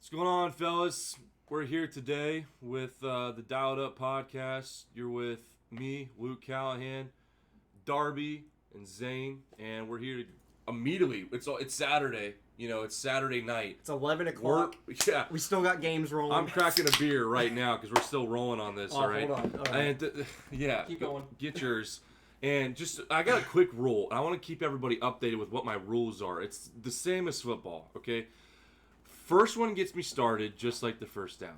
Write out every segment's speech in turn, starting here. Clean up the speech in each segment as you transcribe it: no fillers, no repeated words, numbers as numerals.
What's going on, fellas? We're here today with the Dialed Up Podcast. You're with me, Luke Callahan, Darby, and Zane, and we're here to immediately. It's Saturday. You know, it's Saturday night. It's 11 o'clock. Yeah. We still got games rolling. I'm cracking a beer right now because we're still rolling on this, all right? Hold on. All right. And, yeah. Keep going. Get yours. And just, I got a quick rule. I want to keep everybody updated with what my rules are. It's the same as football, okay? First one gets me started, just like the first down.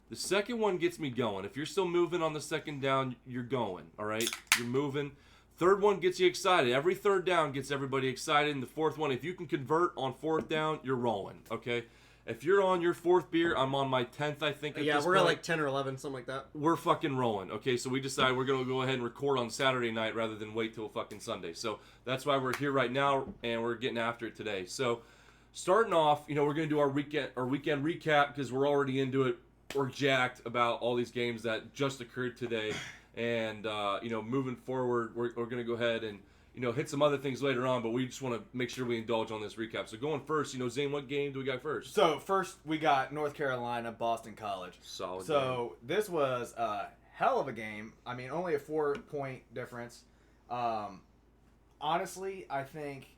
The second one gets me going. If you're still moving on the second down, you're going, all right? You're moving. Third one gets you excited. Every third down gets everybody excited. And the fourth one, if you can convert on fourth down, you're rolling, okay? If you're on your fourth beer, I'm on my 10th, I think, at Yeah, this we're at point. like 10 or 11, something like that. We're fucking rolling, okay? So we decided we're going to go ahead and record on Saturday night rather than wait till fucking Sunday. So that's why we're here right now, and we're getting after it today. So starting off, you know, we're going to do our weekend recap because we're already into it. We're jacked about all these games that just occurred today. And, you know, moving forward, we're going to go ahead and, you know, hit some other things later on, but we just want to make sure we indulge on this recap. So going first, you know, Zane, what game do we got first? So first we got North Carolina, Boston College. Solid So this was a hell of a game. I mean, only a 4-point difference. Honestly, I think,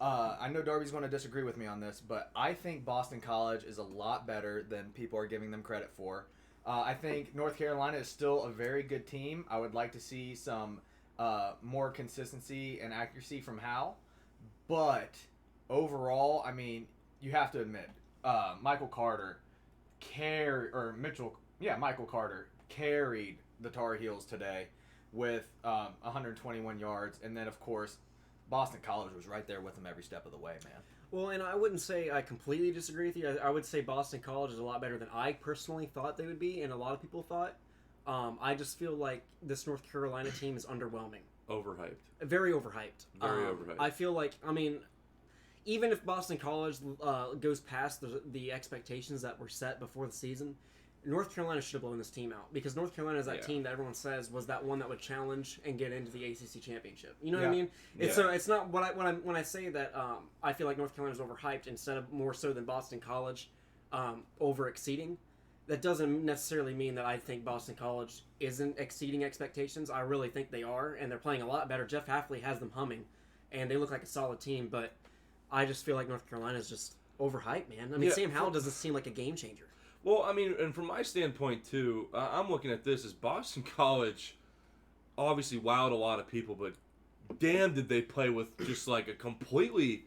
I know Darby's going to disagree with me on this, but I think Boston College is a lot better than people are giving them credit for. I think North Carolina is still a very good team. I would like to see some more consistency and accuracy from Hal. But overall, I mean, you have to admit, Michael Carter carried the Tar Heels today with 121 yards. And then, of course, Boston College was right there with them every step of the way, man. Well, and I wouldn't say I completely disagree with you. I would say Boston College is a lot better than I personally thought they would be, and a lot of people thought. I just feel like this North Carolina team is underwhelming. Overhyped. Very overhyped. Very overhyped. I feel like, I mean, even if Boston College goes past the expectations that were set before the season, North Carolina should have blown this team out, because North Carolina is that team that everyone says was that one that would challenge and get into the ACC championship. You know what I mean? So it's not when I say that I feel like North Carolina is overhyped instead of more so than Boston College over exceeding. That doesn't necessarily mean that I think Boston College isn't exceeding expectations. I really think they are, and they're playing a lot better. Jeff Hafley has them humming, and they look like a solid team. But I just feel like North Carolina is just overhyped, man. I mean, Sam Howell doesn't seem like a game changer. Well, I mean, and from my standpoint, too, I'm looking at this as Boston College obviously wowed a lot of people, but damn did they play with just like a completely...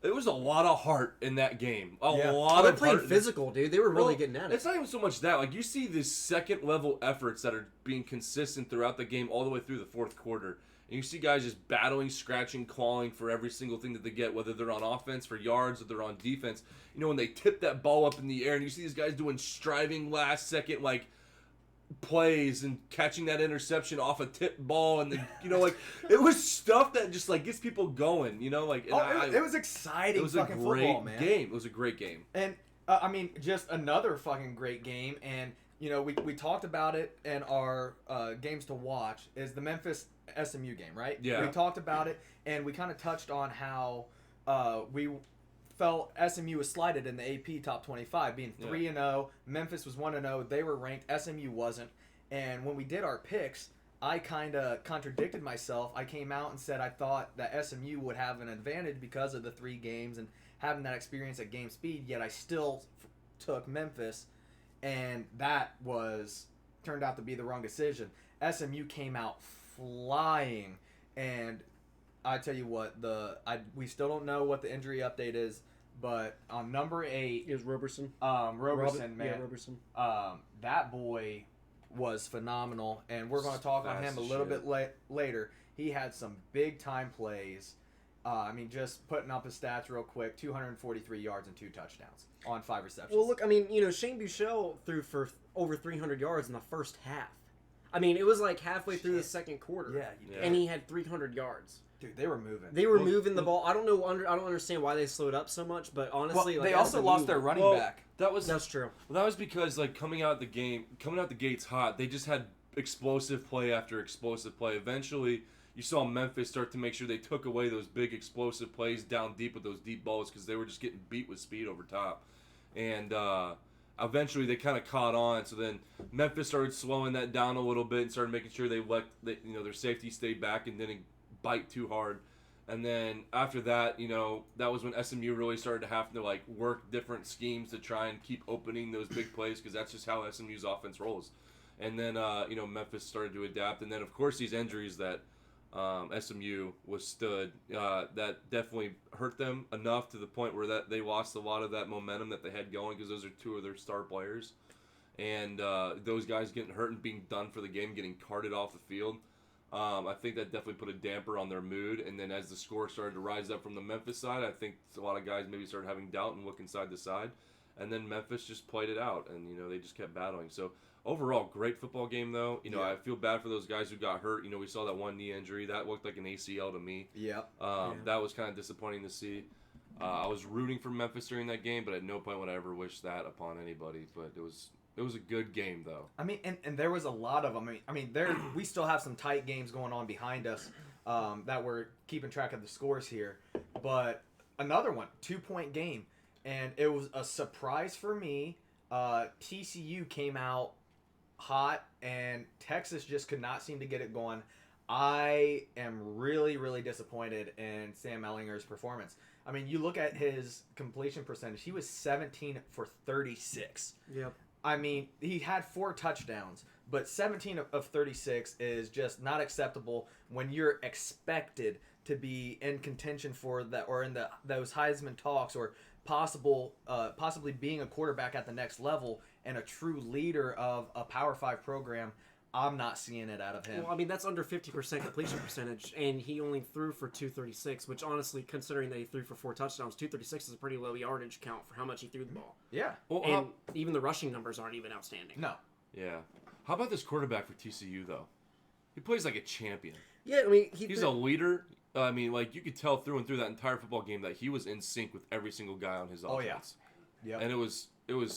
There was a lot of heart in that game. A lot They of played heart. physical, dude. They were really getting at it. It's not even so much that. Like, you see these second-level efforts that are being consistent throughout the game all the way through the fourth quarter. And you see guys just battling, scratching, clawing for every single thing that they get, whether they're on offense for yards or they're on defense. You know, when they tip that ball up in the air and you see these guys doing striving last-second, like, plays and catching that interception off a tip ball, and then, you know, like, it was stuff that just, like, gets people going, you know? Like, It was exciting. It was fucking a great football, man. game. It was a great game. And, I mean, just another fucking great game. And, you know, we talked about it in our games to watch, is the Memphis SMU game, right? Yeah. We talked about it, and we kind of touched on how we felt SMU was slighted in the AP Top 25, being 3-0. Memphis was 1-0. They were ranked. SMU wasn't. And when we did our picks, I kind of contradicted myself. I came out and said I thought that SMU would have an advantage because of the 3 games and having that experience at game speed, yet I still took Memphis, and that turned out to be the wrong decision. SMU came out flying, and I tell you what, we still don't know what the injury update is, but on number 8 Is Roberson? Roberson, man. Yeah, Roberson. That boy was phenomenal, and we're going to talk on him a little bit later. He had some big-time plays. I mean, just putting up his stats real quick, 243 yards and 2 touchdowns on 5 receptions. Well, look, I mean, you know, Shane Buechele threw for over 300 yards in the first half. I mean, it was like halfway through the second quarter, and he had 300 yards. Dude, they were moving. They were moving the ball. I don't understand why they slowed up so much, but honestly, they also lost their running back. That's true. Well, that was because, like, coming out the gates hot, they just had explosive play after explosive play. Eventually, you saw Memphis start to make sure they took away those big explosive plays down deep with those deep balls because they were just getting beat with speed over top. and eventually they kind of caught on. So then Memphis started slowing that down a little bit and started making sure they let their safety stayed back and didn't bite too hard. And then after that, that was when SMU really started to have to like work different schemes to try and keep opening those big plays, because that's just how SMU's offense rolls. And then Memphis started to adapt, and then of course these injuries that SMU withstood that definitely hurt them enough to the point where that they lost a lot of that momentum that they had going, because those are two of their star players, and those guys getting hurt and being done for the game, getting carted off the field. I think that definitely put a damper on their mood, and then as the score started to rise up from the Memphis side, I think a lot of guys maybe started having doubt and looking side to side, and then Memphis just played it out, and they just kept battling. So overall, great football game though. I feel bad for those guys who got hurt. We saw that one knee injury that looked like an ACL to me. That was kind of disappointing to see. I was rooting for Memphis during that game, but at no point would I ever wish that upon anybody. But it was a good game, though. I mean, and there was a lot of them. We still have some tight games going on behind us that we're keeping track of the scores here. But another one, 2-point game. And it was a surprise for me. TCU came out hot, and Texas just could not seem to get it going. I am really, really disappointed in Sam Ellinger's performance. You look at his completion percentage. He was 17 for 36. Yep. He had 4 touchdowns, but 17 of 36 is just not acceptable when you're expected to be in contention for that, or in those Heisman talks, or possibly being a quarterback at the next level and a true leader of a Power 5 program. I'm not seeing it out of him. Well, that's under 50% completion percentage, and he only threw for 236, which honestly, considering that he threw for 4 touchdowns, 236 is a pretty low yardage count for how much he threw the ball. Yeah. Well, and even the rushing numbers aren't even outstanding. No. Yeah. How about this quarterback for TCU, though? He plays like a champion. Yeah, he's a leader. You could tell through and through that entire football game that he was in sync with every single guy on his offense. Yeah. And it was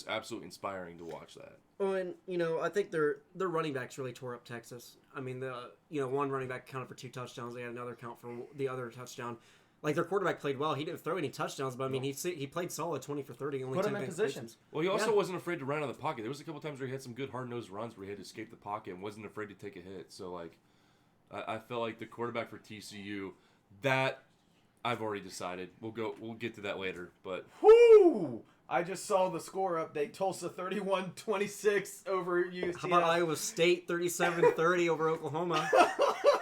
absolutely inspiring to watch that. Oh, and I think their running backs really tore up Texas. One running back counted for 2 touchdowns. They had another count for the other touchdown. Their quarterback played well. He didn't throw any touchdowns, but he played solid, 20 for 30. Only put 10 him in positions. Well, he also wasn't afraid to run out of the pocket. There was a couple times where he had some good hard-nosed runs where he had to escape the pocket and wasn't afraid to take a hit. So I felt like the quarterback for TCU, that I've already decided. We'll get to that later, but whoo! I just saw the score update. Tulsa 31-26 over UCF. How about Iowa State 37-30 over Oklahoma?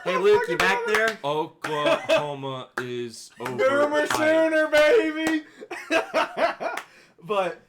Hey, Luke, you back there? Oklahoma is over. Boomer Sooner, baby! But